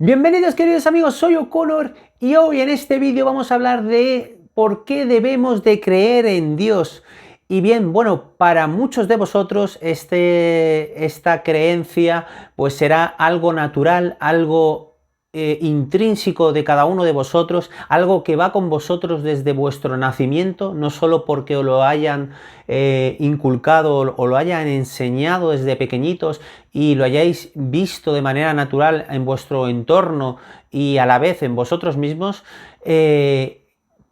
Bienvenidos queridos amigos, soy O'Connor y hoy en este vídeo vamos a hablar de por qué debemos de creer en Dios. Y bien, bueno, para muchos de vosotros esta creencia pues será algo natural, algo intrínseco de cada uno de vosotros, algo que va con vosotros desde vuestro nacimiento, no solo porque os lo hayan inculcado o lo hayan enseñado desde pequeñitos y lo hayáis visto de manera natural en vuestro entorno y a la vez en vosotros mismos,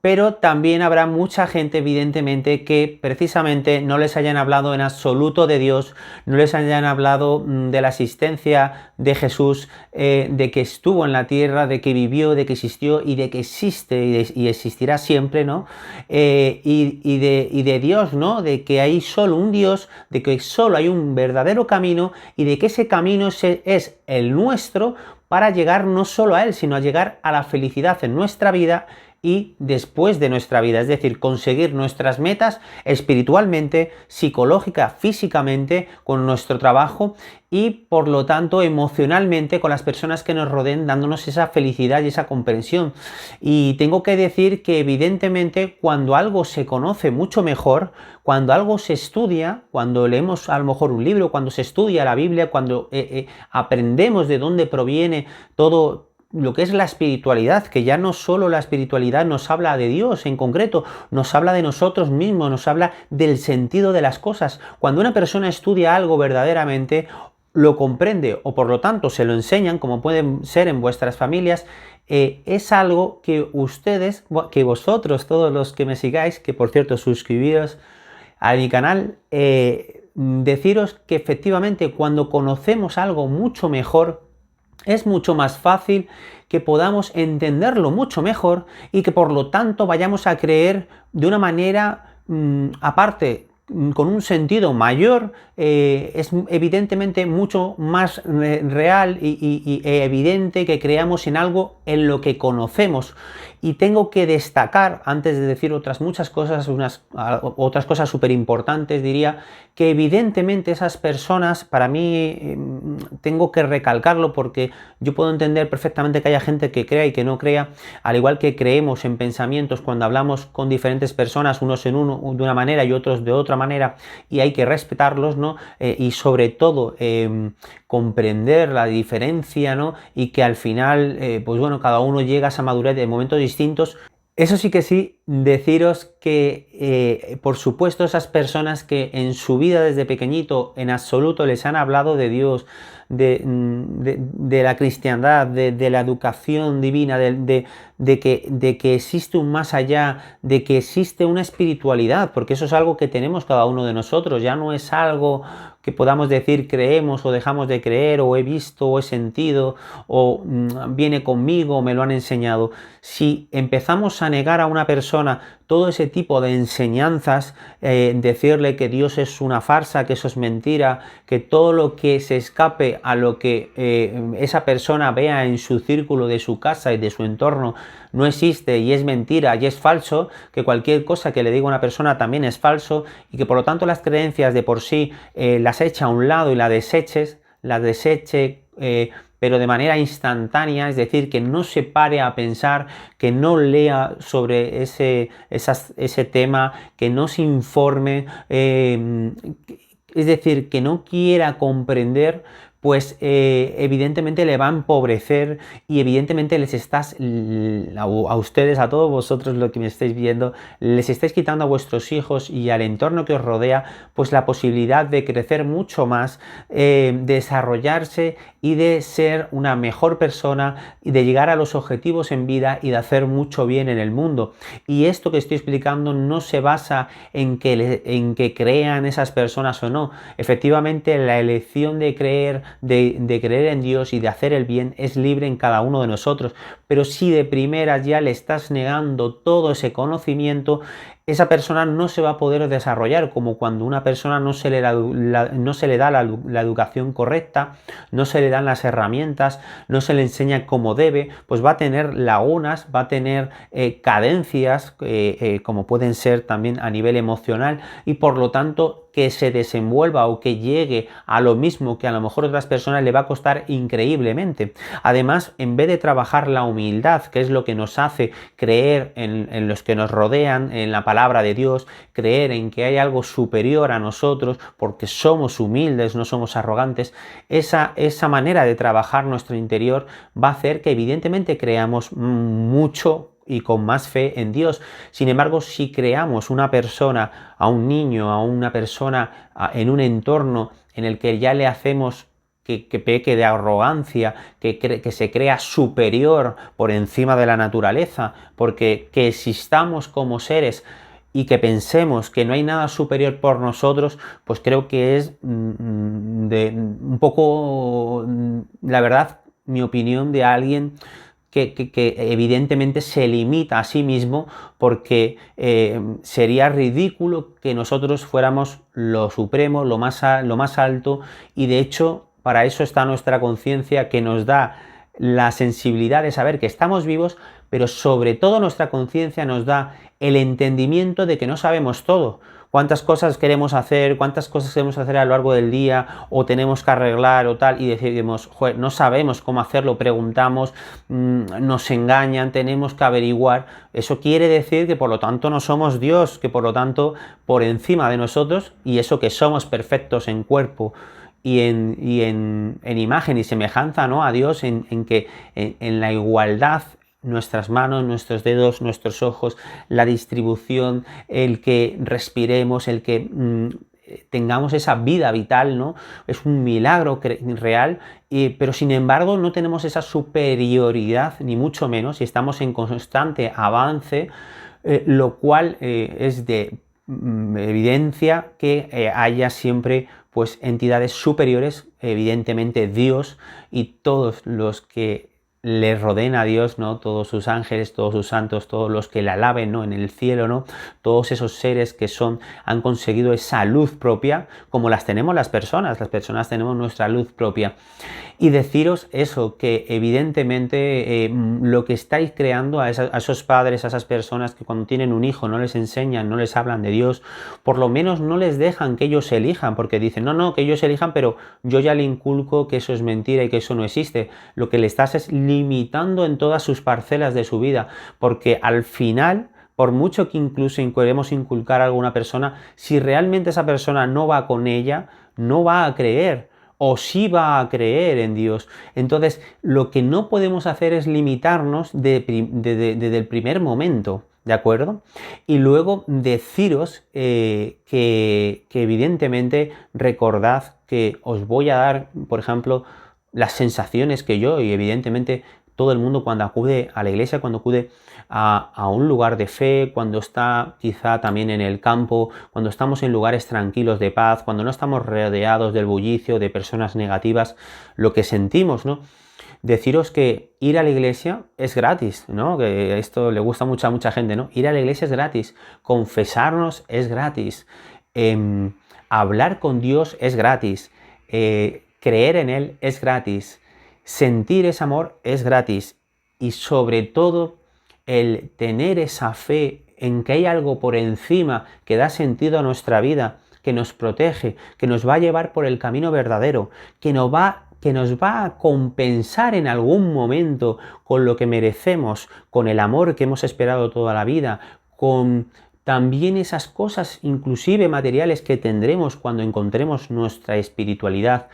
pero también habrá mucha gente, evidentemente, que precisamente no les hayan hablado en absoluto de Dios, no les hayan hablado de la existencia de Jesús, de que estuvo en la tierra, de que vivió, de que existió y de que existe y existirá siempre, ¿no? Y de Dios, ¿no? De que hay solo un Dios, de que solo hay un verdadero camino y de que ese camino es el nuestro para llegar no solo a Él, sino a llegar a la felicidad en nuestra vida y después de nuestra vida, es decir, conseguir nuestras metas espiritualmente, psicológica, físicamente, con nuestro trabajo y por lo tanto emocionalmente con las personas que nos rodeen, dándonos esa felicidad y esa comprensión. Y tengo que decir que evidentemente cuando algo se conoce mucho mejor, cuando algo se estudia, cuando leemos a lo mejor un libro, cuando se estudia la Biblia, cuando aprendemos de dónde proviene todo lo que es la espiritualidad, que ya no solo la espiritualidad nos habla de Dios en concreto, nos habla de nosotros mismos, nos habla del sentido de las cosas. Cuando una persona estudia algo verdaderamente, lo comprende o por lo tanto se lo enseñan, como pueden ser en vuestras familias, es algo que ustedes, que vosotros, todos los que me sigáis, que por cierto suscribiros a mi canal, deciros que efectivamente cuando conocemos algo mucho mejor, es mucho más fácil que podamos entenderlo mucho mejor y que por lo tanto vayamos a creer de una manera aparte, con un sentido mayor, es evidentemente mucho más real y evidente que creamos en algo en lo que conocemos. Y tengo que destacar, antes de decir otras muchas cosas, otras cosas súper importantes, diría, que evidentemente esas personas, para mí, tengo que recalcarlo porque yo puedo entender perfectamente que haya gente que crea y que no crea, al igual que creemos en pensamientos cuando hablamos con diferentes personas, unos de una manera y otros de otra manera, y hay que respetarlos, ¿no? Y sobre todo comprender la diferencia, ¿no? Y que al final, pues bueno, cada uno llega a esa madurez de momentos distintos. Eso sí que sí, deciros que, por supuesto, esas personas que en su vida desde pequeñito en absoluto les han hablado de Dios, de la cristiandad, de la educación divina, de que existe un más allá, de que existe una espiritualidad, porque eso es algo que tenemos cada uno de nosotros, ya no es algo que podamos decir creemos o dejamos de creer, o he visto o he sentido, o viene conmigo o me lo han enseñado. Si empezamos a negar a una persona todo ese tipo de enseñanzas, decirle que Dios es una farsa, que eso es mentira, que todo lo que se escape a lo que esa persona vea en su círculo de su casa y de su entorno no existe y es mentira y es falso, que cualquier cosa que le diga una persona también es falso y que por lo tanto las creencias de por sí las echa a un lado y las deseche, pero de manera instantánea, es decir, que no se pare a pensar, que no lea sobre ese tema, que no se informe, es decir, que no quiera comprender, pues evidentemente le va a empobrecer y evidentemente les estás, a ustedes, a todos vosotros lo que me estáis viendo, les estáis quitando a vuestros hijos y al entorno que os rodea, pues la posibilidad de crecer mucho más, desarrollarse y de ser una mejor persona y de llegar a los objetivos en vida y de hacer mucho bien en el mundo. Y esto que estoy explicando no se basa en que crean esas personas o no. Efectivamente, la elección de creer, de creer en Dios y de hacer el bien es libre en cada uno de nosotros, pero si de primeras ya le estás negando todo ese conocimiento, esa persona no se va a poder desarrollar, como cuando una persona no se le da, la educación correcta, no se le dan las herramientas, no se le enseña cómo debe, pues va a tener lagunas, va a tener cadencias, como pueden ser también a nivel emocional, y por lo tanto que se desenvuelva o que llegue a lo mismo que a lo mejor a otras personas le va a costar increíblemente. Además, en vez de trabajar la humildad, que es lo que nos hace creer en los que nos rodean, en la palabra de Dios, creer en que hay algo superior a nosotros, porque somos humildes, no somos arrogantes, esa manera de trabajar nuestro interior va a hacer que evidentemente creamos mucho y con más fe en Dios. Sin embargo, si creamos una persona, a un niño, a una persona en un entorno en el que ya le hacemos que peque de arrogancia, que se crea superior por encima de la naturaleza, porque que existamos como seres y que pensemos que no hay nada superior por nosotros, pues creo que es un poco, la verdad, mi opinión de alguien que evidentemente se limita a sí mismo, porque sería ridículo que nosotros fuéramos lo supremo, lo más alto, y de hecho para eso está nuestra conciencia, que nos da la sensibilidad de saber que estamos vivos, pero sobre todo nuestra conciencia nos da el entendimiento de que no sabemos todo. Cuántas cosas queremos hacer, cuántas cosas queremos hacer a lo largo del día, o tenemos que arreglar o tal, y decimos, joder, no sabemos cómo hacerlo, preguntamos, nos engañan, tenemos que averiguar. Eso quiere decir que por lo tanto no somos Dios, que por lo tanto por encima de nosotros, y eso que somos perfectos en cuerpo y en imagen y semejanza, ¿no?, a Dios, en que en la igualdad, nuestras manos, nuestros dedos, nuestros ojos, la distribución, el que respiremos, el que tengamos esa vida vital, ¿no? Es un milagro real, pero sin embargo no tenemos esa superioridad, ni mucho menos, y estamos en constante avance, lo cual es de evidencia que haya siempre pues entidades superiores, evidentemente Dios y todos los que le rodeen a Dios, ¿no? Todos sus ángeles, todos sus santos, todos los que le alaben, ¿no?, en el cielo, ¿no? Todos esos seres que han conseguido esa luz propia, como las tenemos las personas tenemos nuestra luz propia. Y deciros eso, que evidentemente lo que estáis creando a esos padres, a esas personas que cuando tienen un hijo no les enseñan, no les hablan de Dios, por lo menos no les dejan que ellos elijan, porque dicen, no, que ellos elijan, pero yo ya le inculco que eso es mentira y que eso no existe. Lo que le estás es limitando en todas sus parcelas de su vida, porque al final, por mucho que incluso queremos inculcar a alguna persona, si realmente esa persona no va con ella, no va a creer, o sí va a creer en Dios. Entonces, lo que no podemos hacer es limitarnos desde el primer momento, ¿de acuerdo? Y luego deciros que evidentemente recordad que os voy a dar, por ejemplo, las sensaciones que yo, y evidentemente todo el mundo cuando acude a la iglesia, cuando acude a un lugar de fe, cuando está quizá también en el campo, cuando estamos en lugares tranquilos de paz, cuando no estamos rodeados del bullicio de personas negativas, lo que sentimos, ¿no? Deciros que ir a la iglesia es gratis, ¿no? Que esto le gusta mucho a mucha gente, ¿no? Ir a la iglesia es gratis, confesarnos es gratis, hablar con Dios es gratis, creer en Él es gratis, sentir ese amor es gratis, y sobre todo el tener esa fe en que hay algo por encima que da sentido a nuestra vida, que nos protege, que nos va a llevar por el camino verdadero, que nos va a compensar en algún momento con lo que merecemos, con el amor que hemos esperado toda la vida, con también esas cosas inclusive materiales que tendremos cuando encontremos nuestra espiritualidad,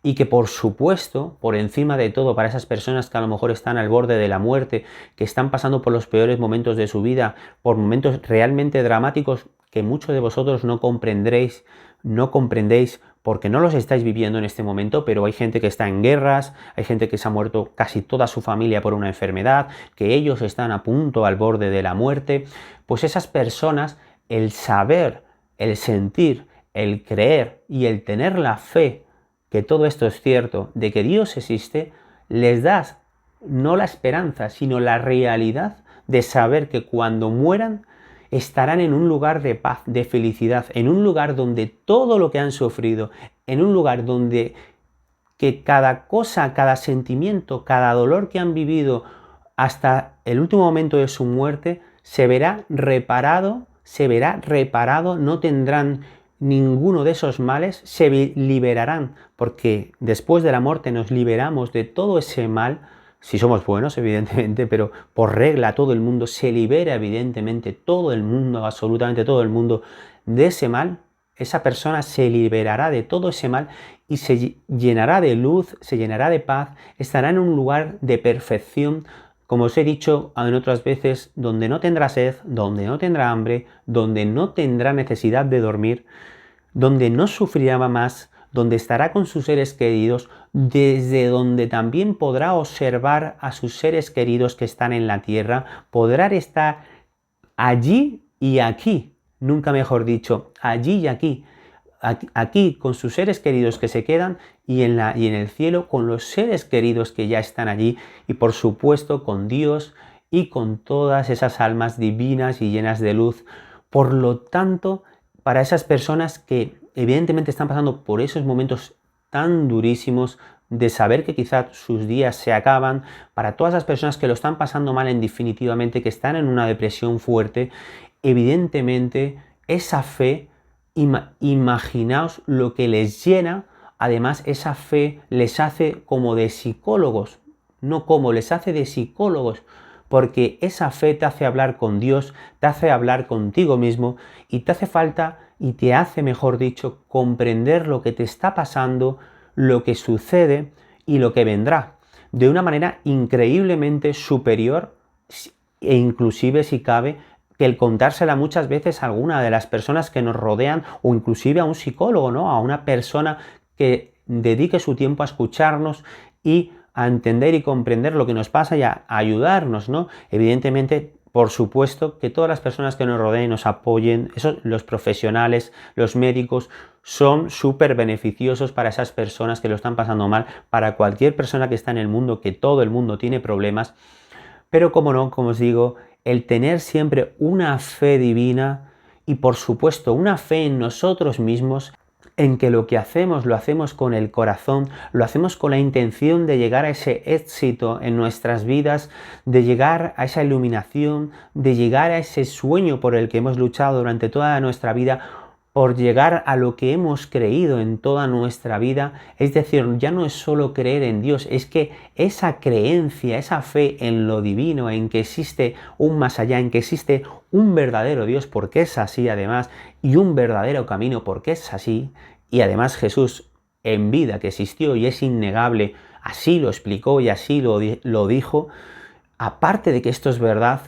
y que por supuesto, por encima de todo, para esas personas que a lo mejor están al borde de la muerte, que están pasando por los peores momentos de su vida, por momentos realmente dramáticos que muchos de vosotros no comprendéis porque no los estáis viviendo en este momento, pero hay gente que está en guerras, hay gente que se ha muerto casi toda su familia por una enfermedad, que ellos están a punto al borde de la muerte. Pues esas personas, el saber, el sentir, el creer y el tener la fe que todo esto es cierto, de que Dios existe, les das no la esperanza, sino la realidad de saber que cuando mueran, estarán en un lugar de paz, de felicidad, en un lugar donde todo lo que han sufrido, en un lugar donde que cada cosa, cada sentimiento, cada dolor que han vivido hasta el último momento de su muerte, se verá reparado, no tendrán ninguno de esos males, se liberarán, porque después de la muerte nos liberamos de todo ese mal, si somos buenos, evidentemente, pero por regla todo el mundo se libera, evidentemente, todo el mundo, absolutamente todo el mundo, de ese mal. Esa persona se liberará de todo ese mal y se llenará de luz, se llenará de paz, estará en un lugar de perfección, como os he dicho en otras veces, donde no tendrá sed, donde no tendrá hambre, donde no tendrá necesidad de dormir, donde no sufrirá más, donde estará con sus seres queridos, desde donde también podrá observar a sus seres queridos que están en la tierra, podrá estar allí y aquí, nunca mejor dicho, allí y aquí. Aquí con sus seres queridos que se quedan y en el cielo con los seres queridos que ya están allí y por supuesto con Dios y con todas esas almas divinas y llenas de luz. Por lo tanto, para esas personas que evidentemente están pasando por esos momentos tan durísimos de saber que quizás sus días se acaban, para todas las personas que lo están pasando mal en definitivamente, que están en una depresión fuerte, evidentemente esa fe, imaginaos lo que les llena. Además, esa fe les hace como de psicólogos, les hace de psicólogos, porque esa fe te hace hablar con Dios, te hace hablar contigo mismo y te hace falta, y te hace, mejor dicho, comprender lo que te está pasando, lo que sucede y lo que vendrá, de una manera increíblemente superior e inclusive, si cabe, que el contársela muchas veces a alguna de las personas que nos rodean o inclusive a un psicólogo, ¿no? A una persona que dedique su tiempo a escucharnos y a entender y comprender lo que nos pasa y a ayudarnos, ¿no? Evidentemente, por supuesto, que todas las personas que nos rodeen nos apoyen, los profesionales, los médicos, son súper beneficiosos para esas personas que lo están pasando mal, para cualquier persona que está en el mundo, que todo el mundo tiene problemas. Pero como no, como os digo, el tener siempre una fe divina y por supuesto una fe en nosotros mismos, en que lo que hacemos lo hacemos con el corazón, lo hacemos con la intención de llegar a ese éxito en nuestras vidas, de llegar a esa iluminación, de llegar a ese sueño por el que hemos luchado durante toda nuestra vida, por llegar a lo que hemos creído en toda nuestra vida. Es decir, ya no es solo creer en Dios, es que esa creencia, esa fe en lo divino, en que existe un más allá, en que existe un verdadero Dios, porque es así además, y un verdadero camino, porque es así, y además Jesús en vida que existió y es innegable, así lo explicó y así lo dijo. Aparte de que esto es verdad,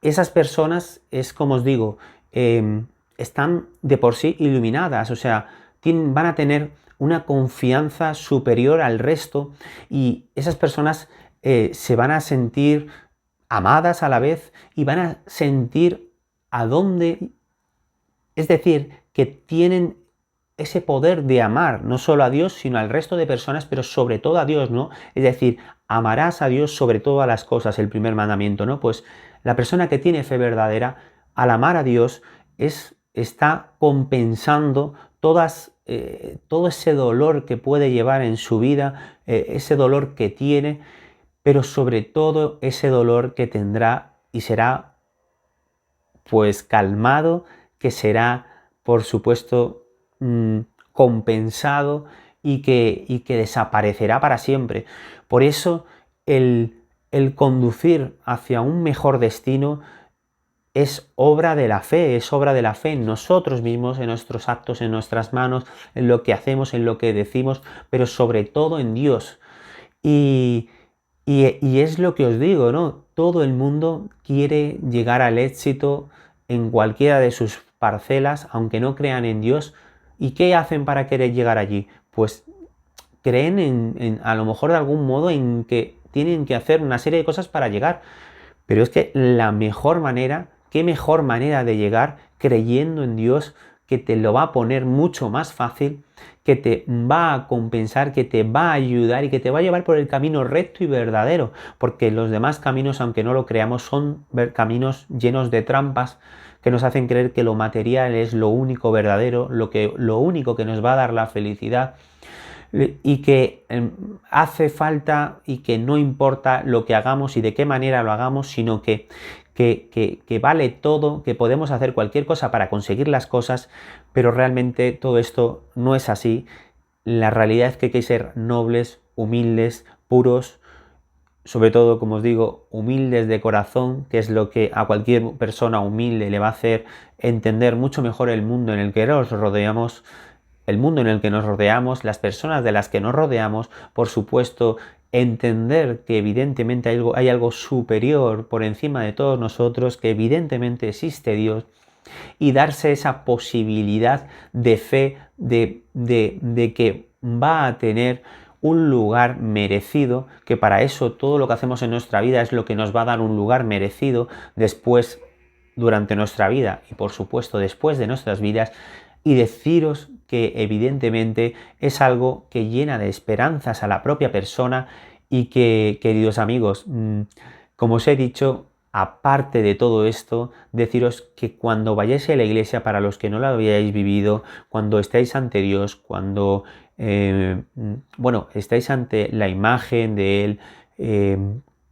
esas personas, es como os digo, están de por sí iluminadas, o sea, van a tener una confianza superior al resto y esas personas se van a sentir amadas a la vez y van a sentir a dónde, es decir, que tienen ese poder de amar no solo a Dios, sino al resto de personas, pero sobre todo a Dios, ¿no? Es decir, amarás a Dios sobre todas las cosas, el primer mandamiento, ¿no? Pues la persona que tiene fe verdadera, al amar a Dios, está compensando todo ese dolor que puede llevar en su vida, ese dolor que tiene, pero sobre todo ese dolor que tendrá y será pues calmado, que será por supuesto compensado y que desaparecerá para siempre. Por eso el conducir hacia un mejor destino es obra de la fe, en nosotros mismos, en nuestros actos, en nuestras manos, en lo que hacemos, en lo que decimos, pero sobre todo en Dios. Y es lo que os digo, ¿no? Todo el mundo quiere llegar al éxito en cualquiera de sus parcelas, aunque no crean en Dios. ¿Y qué hacen para querer llegar allí? Pues creen a lo mejor de algún modo en que tienen que hacer una serie de cosas para llegar. Pero es que qué mejor manera de llegar creyendo en Dios, que te lo va a poner mucho más fácil, que te va a compensar, que te va a ayudar y que te va a llevar por el camino recto y verdadero, porque los demás caminos, aunque no lo creamos, son caminos llenos de trampas que nos hacen creer que lo material es lo único verdadero, lo único que nos va a dar la felicidad, y que hace falta y que no importa lo que hagamos y de qué manera lo hagamos, sino que vale todo, que podemos hacer cualquier cosa para conseguir las cosas, pero realmente todo esto no es así. La realidad es que hay que ser nobles, humildes, puros, sobre todo, como os digo, humildes de corazón, que es lo que a cualquier persona humilde le va a hacer entender mucho mejor el mundo en el que nos rodeamos, el mundo en el que nos rodeamos, las personas de las que nos rodeamos, por supuesto, entender que evidentemente hay algo superior por encima de todos nosotros, que evidentemente existe Dios, y darse esa posibilidad de fe, de que va a tener un lugar merecido, que para eso todo lo que hacemos en nuestra vida es lo que nos va a dar un lugar merecido después, durante nuestra vida y por supuesto después de nuestras vidas, y deciros que evidentemente es algo que llena de esperanzas a la propia persona y que, queridos amigos, como os he dicho, aparte de todo esto, deciros que cuando vayáis a la iglesia, para los que no la habíais vivido, cuando estáis ante Dios, cuando estáis ante la imagen de Él,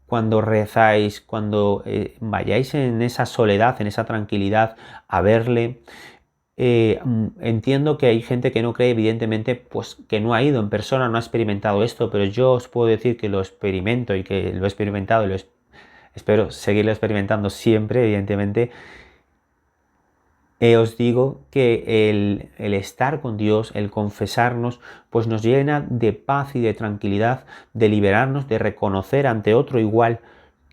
cuando rezáis, cuando vayáis en esa soledad, en esa tranquilidad a verle, entiendo que hay gente que no cree, evidentemente, pues que no ha ido en persona, no ha experimentado esto, pero yo os puedo decir que lo experimento y que lo he experimentado y espero seguirlo experimentando siempre, evidentemente. Os digo que el estar con Dios, el confesarnos, pues nos llena de paz y de tranquilidad, de liberarnos, de reconocer ante otro igual,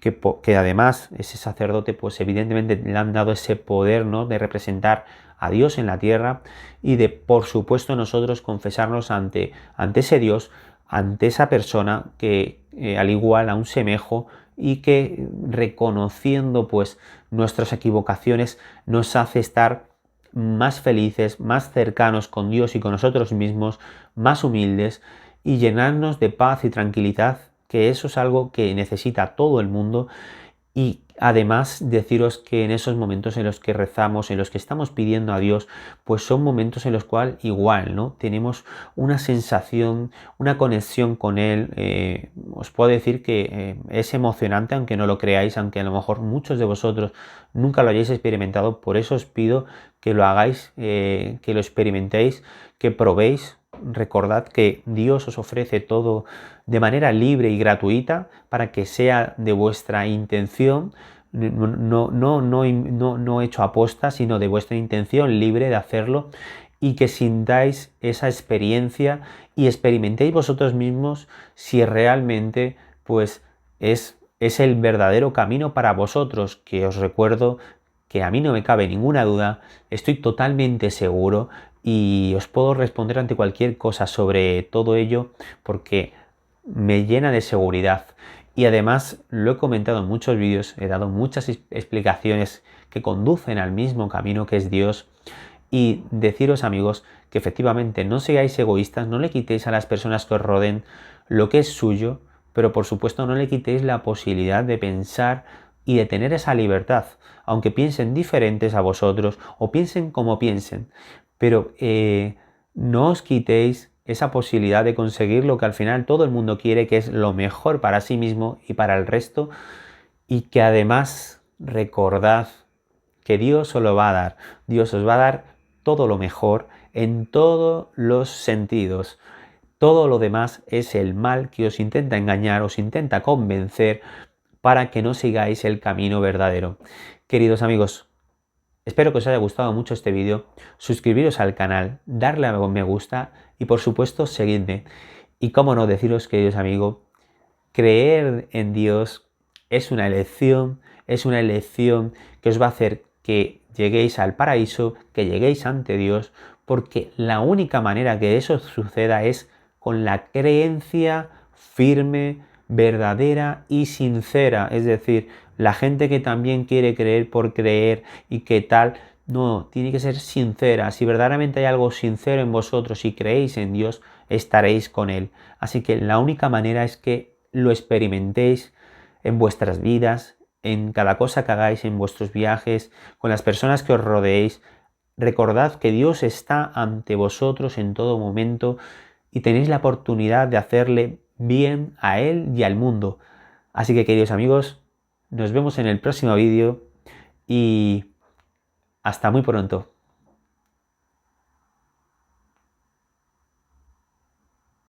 que además ese sacerdote, pues evidentemente le han dado ese poder, ¿no?, de representar a Dios en la tierra, y de, por supuesto, nosotros confesarnos ante ese Dios, ante esa persona que al igual a un semejo, y que reconociendo pues nuestras equivocaciones nos hace estar más felices, más cercanos con Dios y con nosotros mismos, más humildes, y llenarnos de paz y tranquilidad, que eso es algo que necesita todo el mundo. Y además deciros que en esos momentos en los que rezamos, en los que estamos pidiendo a Dios, pues son momentos en los cuales igual, ¿no?, tenemos una sensación, una conexión con Él. Os puedo decir que es emocionante, aunque no lo creáis, aunque a lo mejor muchos de vosotros nunca lo hayáis experimentado. Por eso os pido que lo hagáis, que lo experimentéis, que probéis. Recordad que Dios os ofrece todo de manera libre y gratuita para que sea de vuestra intención, no hecho aposta, sino de vuestra intención libre de hacerlo, y que sintáis esa experiencia y experimentéis vosotros mismos si realmente pues es el verdadero camino para vosotros, que os recuerdo que a mí no me cabe ninguna duda, estoy totalmente seguro y os puedo responder ante cualquier cosa sobre todo ello, porque me llena de seguridad. Y además lo he comentado en muchos vídeos, he dado muchas explicaciones que conducen al mismo camino que es Dios. Y deciros, amigos, que efectivamente no seáis egoístas, no le quitéis a las personas que os rodeen lo que es suyo, pero por supuesto no le quitéis la posibilidad de pensar y de tener esa libertad, aunque piensen diferentes a vosotros o piensen como piensen. Pero no os quitéis esa posibilidad de conseguir lo que al final todo el mundo quiere, que es lo mejor para sí mismo y para el resto, y que además recordad que Dios os lo va a dar. Dios os va a dar todo lo mejor en todos los sentidos. Todo lo demás es el mal que os intenta engañar, os intenta convencer para que no sigáis el camino verdadero. Queridos amigos, espero que os haya gustado mucho este vídeo. Suscribiros al canal, darle a me gusta y por supuesto seguidme. Y cómo no deciros, queridos amigos, creer en Dios es una elección que os va a hacer que lleguéis al paraíso, que lleguéis ante Dios, porque la única manera que eso suceda es con la creencia firme, verdadera y sincera. Es decir, la gente que también quiere creer por creer y que tal, No, tiene que ser sincera. Si verdaderamente hay algo sincero en vosotros y creéis en Dios, estaréis con Él. Así que la única manera es que lo experimentéis en vuestras vidas, en cada cosa que hagáis, en vuestros viajes, con las personas que os rodeéis. Recordad que Dios está ante vosotros en todo momento y tenéis la oportunidad de hacerle bien a Él y al mundo. Así que, queridos amigos, nos vemos en el próximo vídeo y hasta muy pronto.